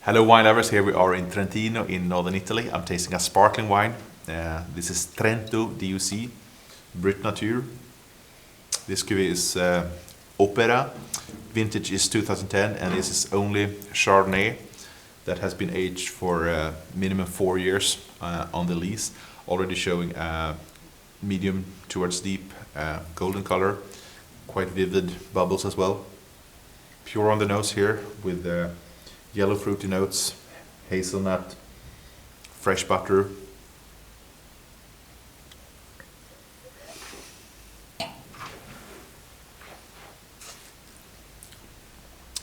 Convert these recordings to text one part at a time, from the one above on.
Hello wine lovers, here we are in Trentino in northern Italy. I'm tasting a sparkling wine. This is Trento DUC, Brut Nature. This cuvée is Opera, vintage is 2010, and this is only Chardonnay that has been aged for minimum 4 years on the lees, already showing medium towards deep golden color, quite vivid bubbles as well. Pure on the nose here with yellow fruity notes, hazelnut, fresh butter.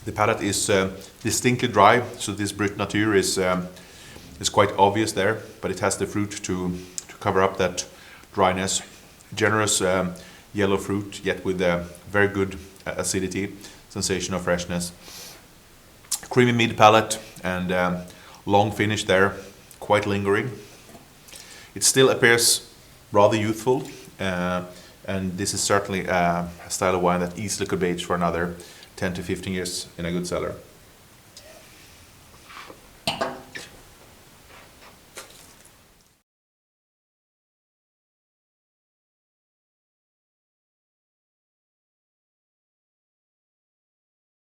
The palate is distinctly dry, so this Brut Nature is quite obvious there, but it has the fruit to cover up that dryness. Generous yellow fruit, yet with a very good acidity, sensation of freshness. Creamy mid palate and long finish there, quite lingering. It still appears rather youthful, and this is certainly a style of wine that easily could be aged for another 10 to 15 years in a good cellar.